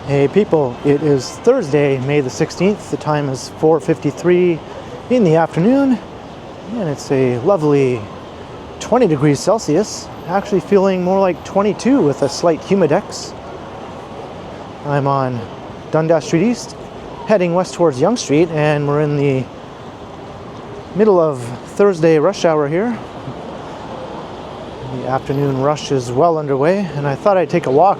Hey people, it is Thursday, May the 16th. The time is 4:53 in the afternoon, and it's a lovely 20 degrees Celsius. Actually feeling more like 22 with a slight humidex. I'm on Dundas Street East, heading west towards Yonge Street, and we're in the middle of Thursday rush hour here. The afternoon rush is well underway, and I thought I'd take a walk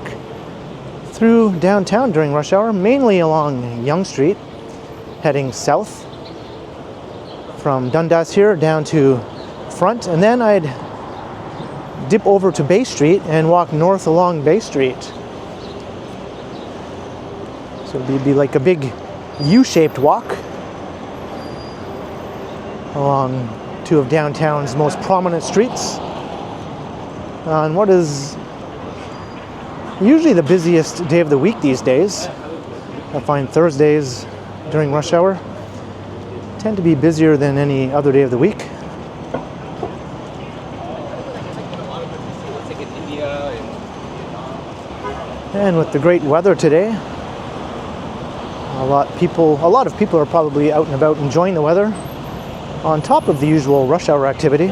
through downtown during rush hour, mainly along Yonge Street, heading south from Dundas here down to Front, and then I'd dip over to Bay Street and walk north along Bay Street. So it'd be like a big U-shaped walk along two of downtown's most prominent streets on what is usually the busiest day of the week these days. I find Thursdays during rush hour tend to be busier than any other day of the week. And with the great weather today, a lot of people are probably out and about enjoying the weather on top of the usual rush hour activity.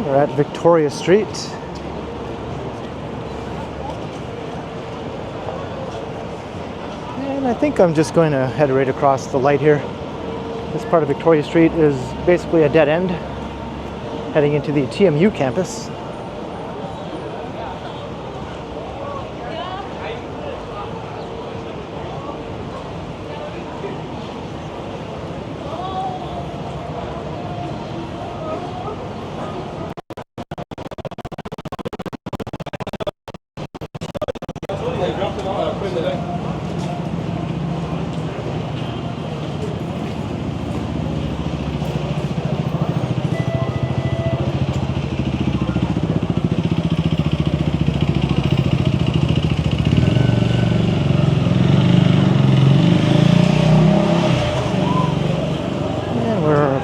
We're at Victoria Street. And I think I'm just going to head right across the light here. This part of Victoria Street is basically a dead end, heading into the TMU campus.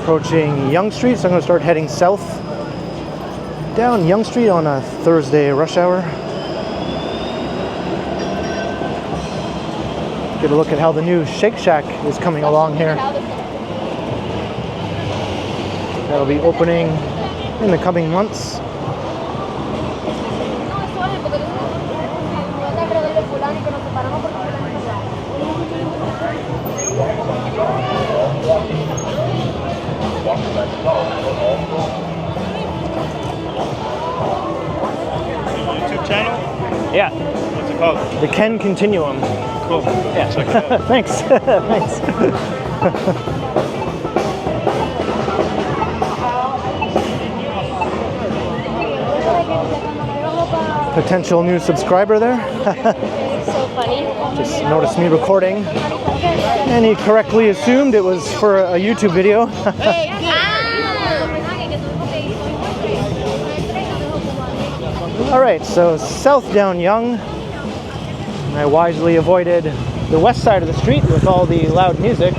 Approaching Yonge Street, so I'm going to start heading south down Yonge Street on a Thursday rush hour. Get a look at how the new Shake Shack is coming along here. That'll be opening in the coming months. YouTube channel? Yeah. What's it called? The Ken Continuum. Cool. Yeah. Check it out. Thanks. Thanks. Potential new subscriber there. So funny. Just noticed me recording, and he correctly assumed it was for a YouTube video. All right, so south down Yonge. I wisely avoided the west side of the street with all the loud music.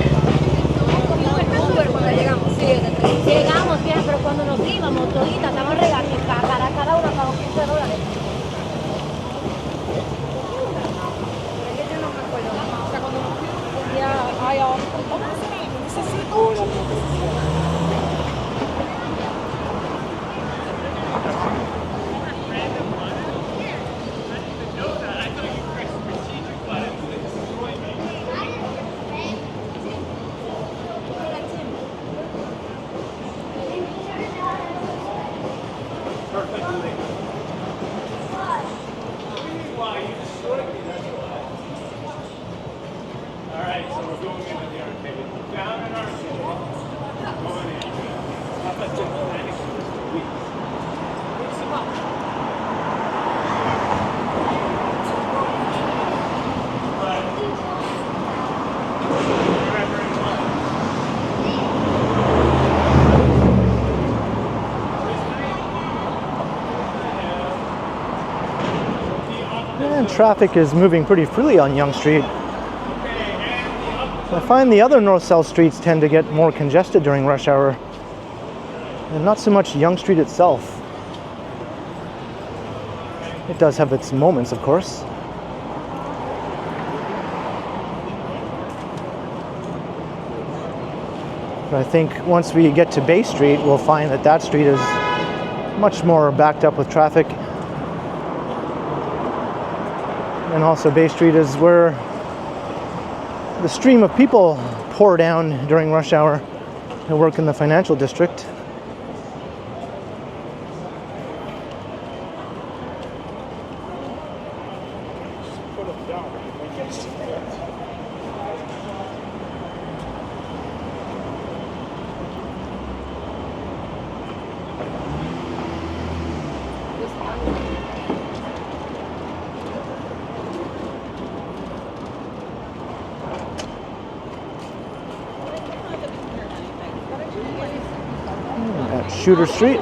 And traffic is moving pretty freely on Yonge Street. I find the other north-south streets tend to get more congested during rush hour, and not so much Yonge Street itself. It does have its moments, of course. But I think once we get to Bay Street, we'll find that that street is much more backed up with traffic. And also Bay Street is where the stream of people pour down during rush hour to work in the financial district. At Shooter Street.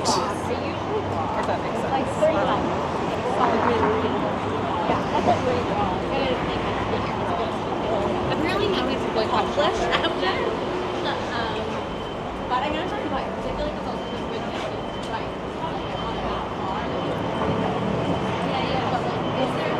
Apparently now we have to boycott flesh after. But I'm going to talk about it particularly because also this good notice, right? Yeah, but like, is there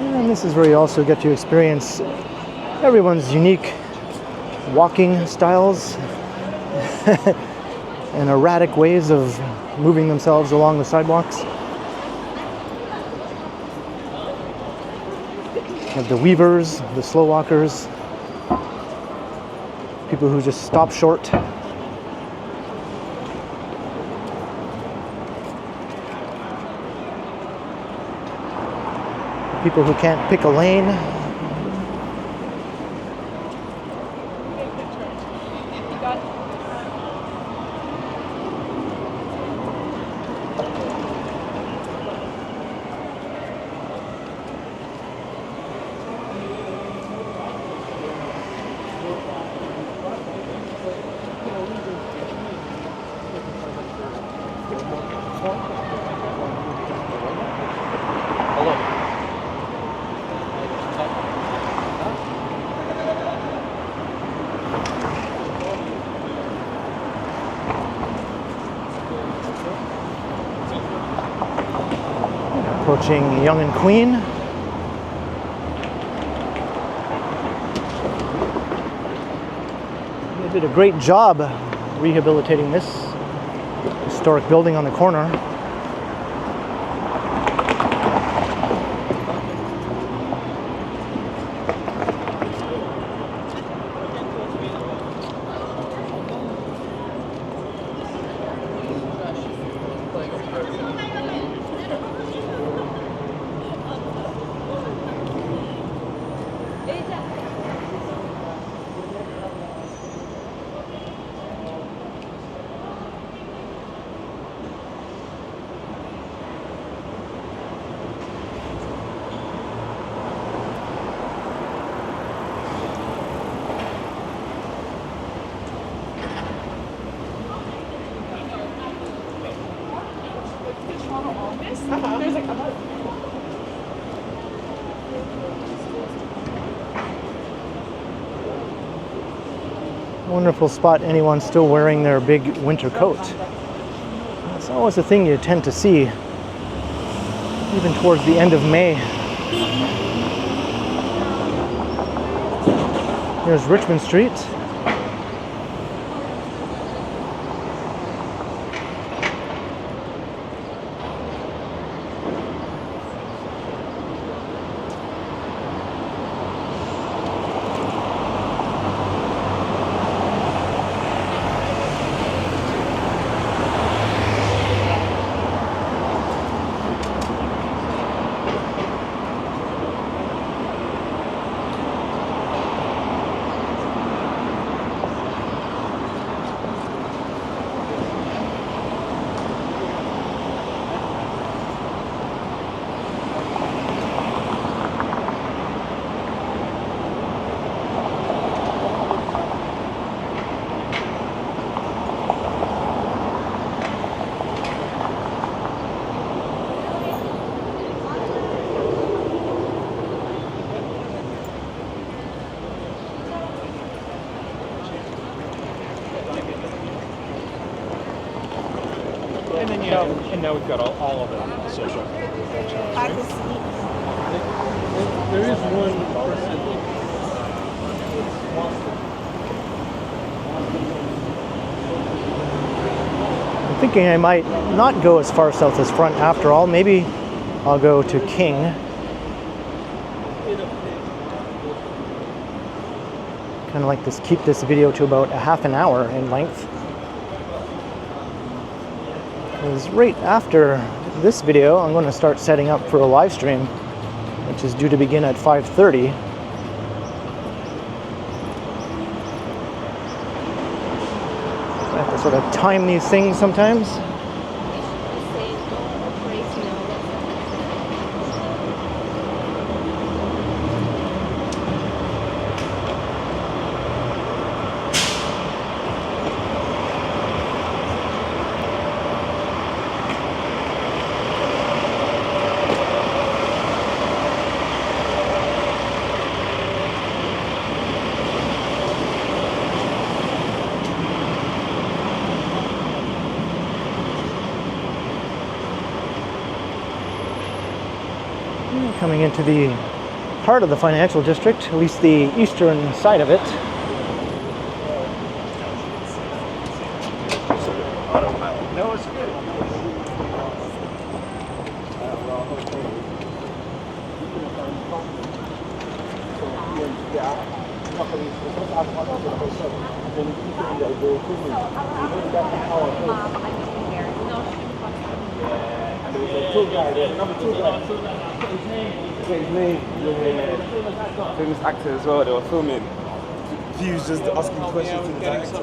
And this is where you also get to experience everyone's unique walking styles and erratic ways of moving themselves along the sidewalks. You have the weavers, the slow walkers, people who just stop short. People who can't pick a lane. Approaching Yonge and Queen. They did a great job rehabilitating this historic building on the corner. Wonderful spot, anyone still wearing their big winter coat. It's always a thing you tend to see even towards the end of May. Here's Richmond Street. And then and now we've got all of it on the social. There is one person. I'm thinking I might not go as far south as Front after all. Maybe I'll go to King. Kind of like this, keep this video to about a half an hour in length. Because right after this video, I'm going to start setting up for a live stream, which is due to begin at 5:30. I have to sort of time these things sometimes. Coming into the heart of the financial district, at least the eastern side of it. No, it's good. His name, famous actor as well. They were filming. He was just asking questions to the director.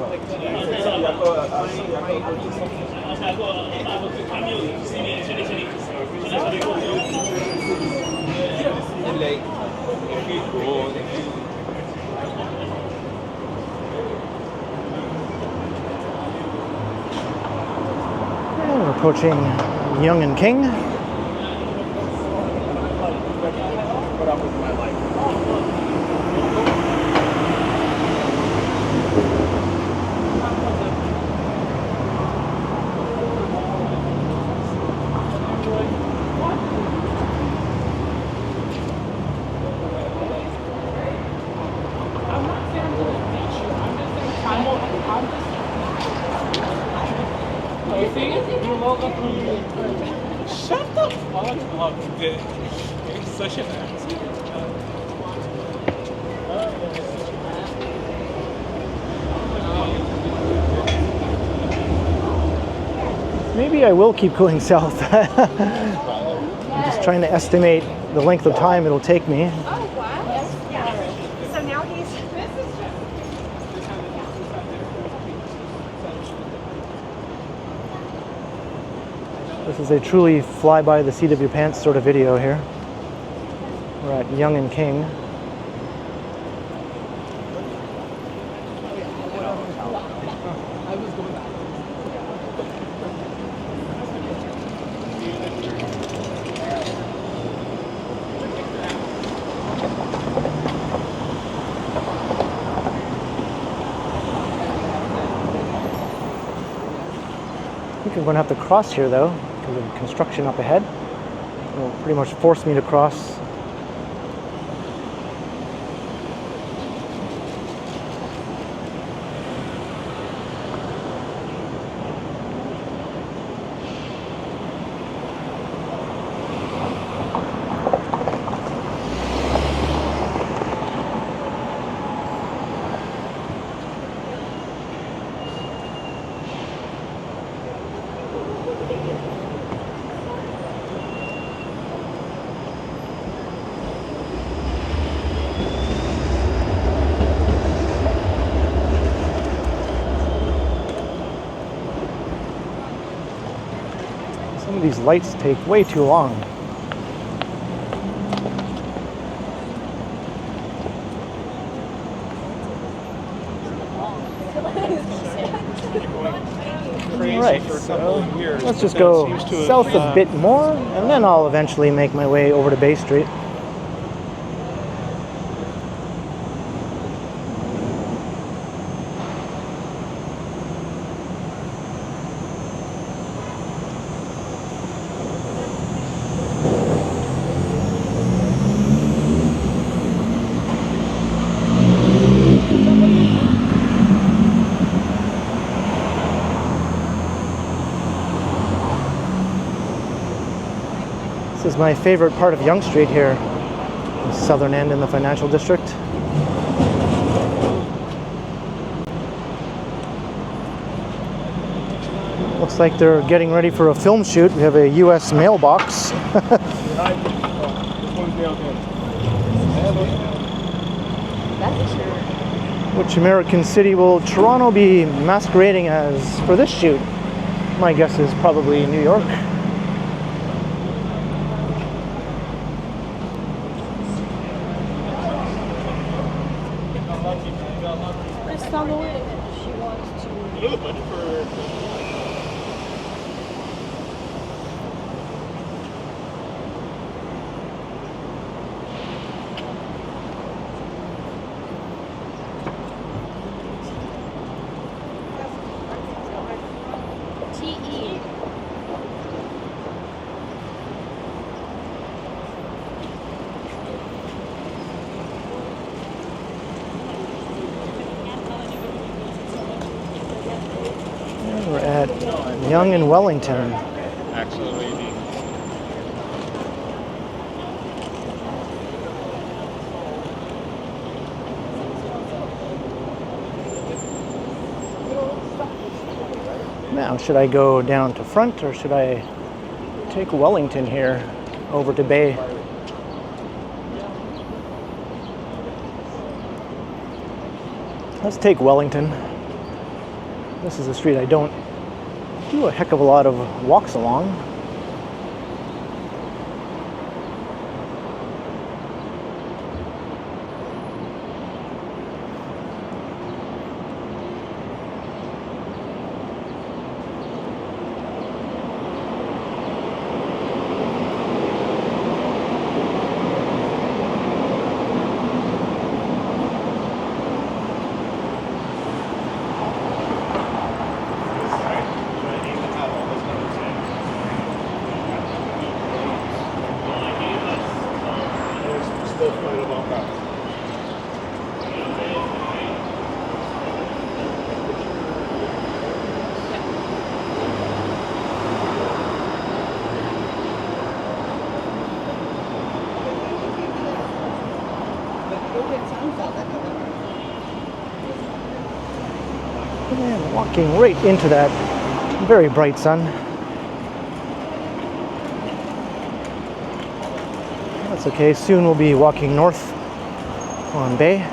And we're approaching Yonge and King. Shut the fuck up, dude. You're such an ass. Maybe I will keep going south. I'm just trying to estimate the length of time it'll take me. Oh, wow. Yeah. So now he's... This is a truly fly by the seat of your pants sort of video here. We're at Yonge and King. I think I'm going to have to cross here though, because of the construction up ahead. It'll pretty much force me to cross. Some of these lights take way too long. Right, so let's just go south a bit more, and then I'll eventually make my way over to Bay Street. This is my favorite part of Yonge Street here, the southern end in the financial district. Looks like they're getting ready for a film shoot. We have a US mailbox. Which American city will Toronto be masquerading as for this shoot? My guess is probably New York. We're at Yonge and Wellington. Actually, Now, should I go down to front or should I take Wellington here over to Bay? Let's take Wellington. This is a street I don't do a heck of a lot of walks along. And walking right into that very bright sun. That's okay, soon we'll be walking north on Bay.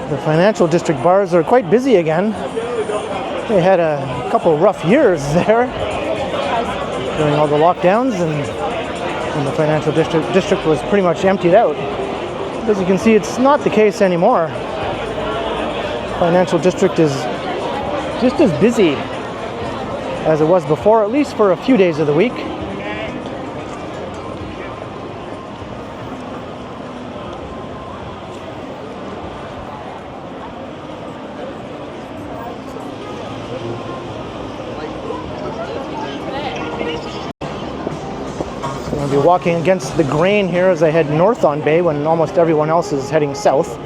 The financial district bars are quite busy again. They had a couple rough years there during all the lockdowns, and the financial district was pretty much emptied out. As you can see, it's not the case anymore. Financial district is just as busy as it was before, at least for a few days of the week. I'll be walking against the grain here as I head north on Bay when almost everyone else is heading south.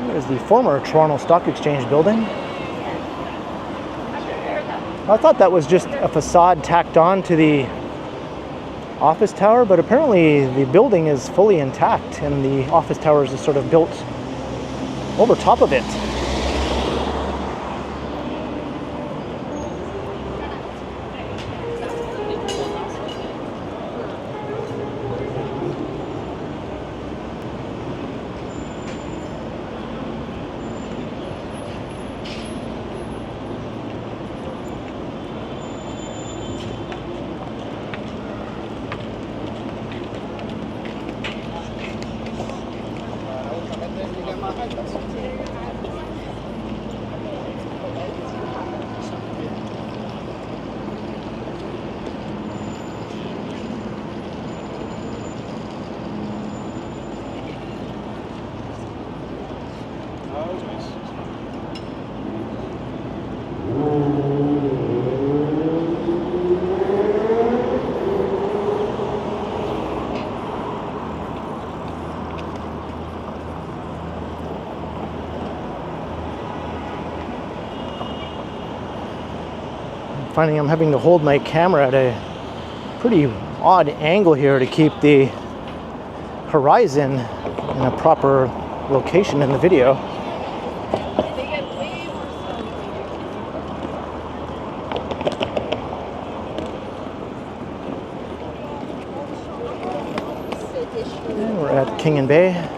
Here's the former Toronto Stock Exchange building. I thought that was just a facade tacked on to the office tower, but apparently the building is fully intact and the office tower is sort of built over top of it. Finding I'm having to hold my camera at a pretty odd angle here to keep the horizon in a proper location in the video. They get way more And we're at King and Bay.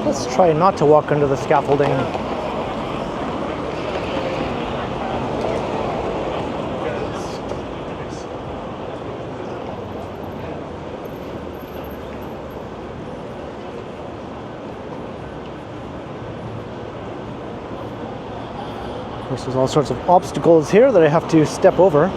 Let's try not to walk under the scaffolding. Of course, there's all sorts of obstacles here that I have to step over.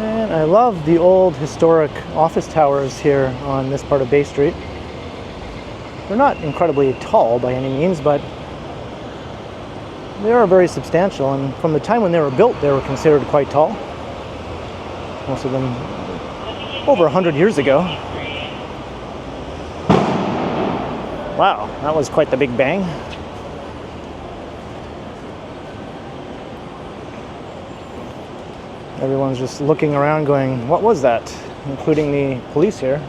And I love the old historic office towers here on this part of Bay Street. They're not incredibly tall by any means, but they are very substantial, and from the time when they were built, they were considered quite tall. Most of them over 100 years ago. Wow, that was quite the big bang. Everyone's just looking around going, what was that? Including the police here.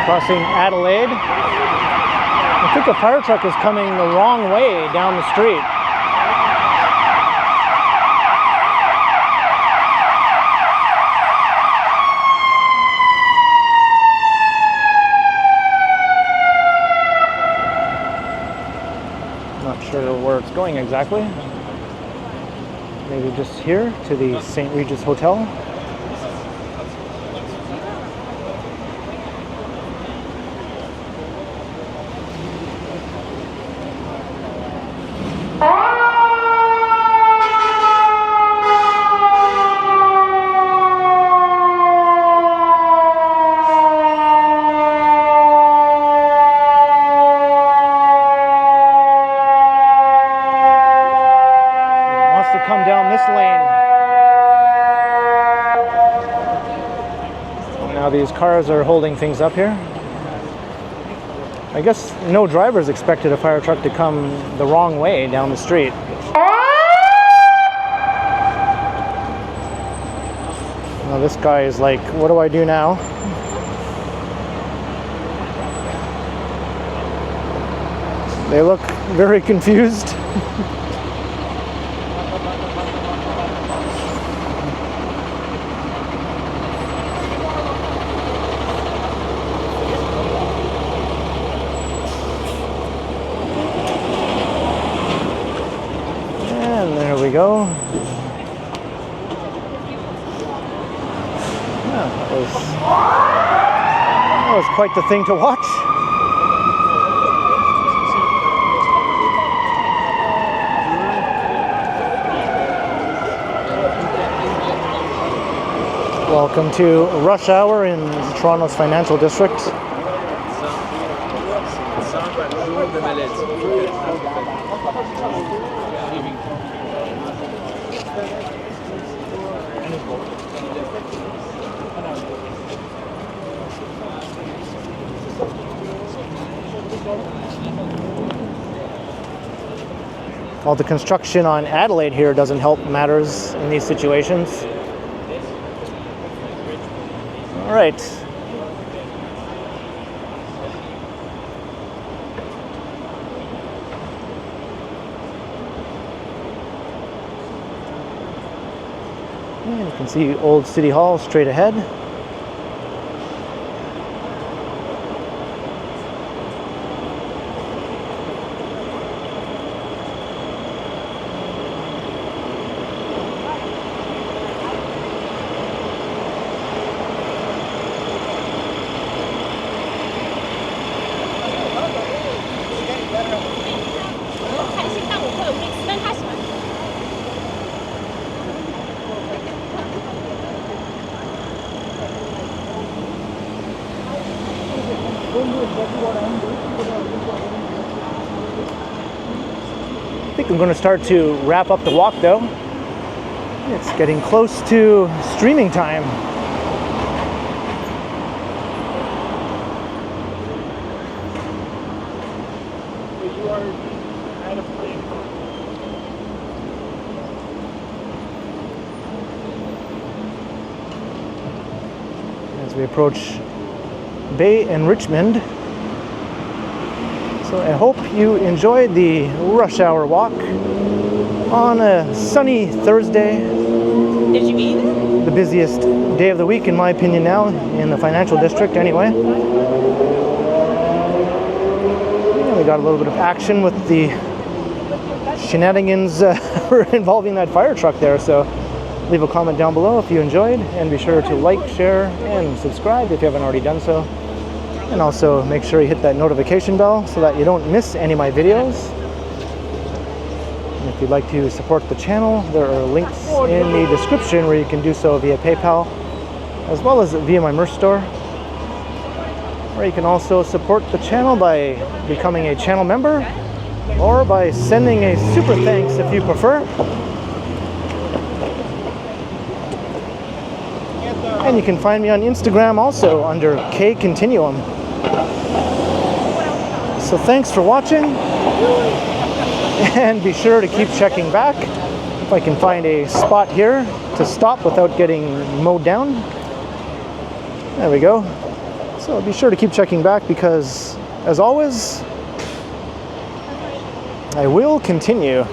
Crossing Adelaide. I think a fire truck is coming the wrong way down the street. Not sure where it's going exactly. Maybe just here to the St. Regis Hotel. Come down this lane. Now these cars are holding things up here. I guess no drivers expected a fire truck to come the wrong way down the street. Now this guy is like, what do I do now? They look very confused. go. Yeah, that was quite the thing to watch. Welcome to rush hour in Toronto's financial district. All the construction on Adelaide here doesn't help matters in these situations. All right. And you can see Old City Hall straight ahead. I think I'm going to start to wrap up the walk though. It's getting close to streaming time. As we approach Bay and Richmond. So I hope you enjoyed the rush hour walk on a sunny Thursday. Did you eat it? The busiest day of the week in my opinion now in the financial district anyway. Yeah, we got a little bit of action with the shenanigans involving that fire truck there, so leave a comment down below if you enjoyed, and be sure to like, share, and subscribe if you haven't already done so. And also make sure you hit that notification bell so that you don't miss any of my videos. And if you'd like to support the channel, there are links in the description where you can do so via PayPal, as well as via my merch store. Or you can also support the channel by becoming a channel member, or by sending a super thanks if you prefer. And you can find me on Instagram also under KContinuum. So thanks for watching, and be sure to keep checking back if I can find a spot here to stop without getting mowed down. There we go. So be sure to keep checking back because, as always, I will continue.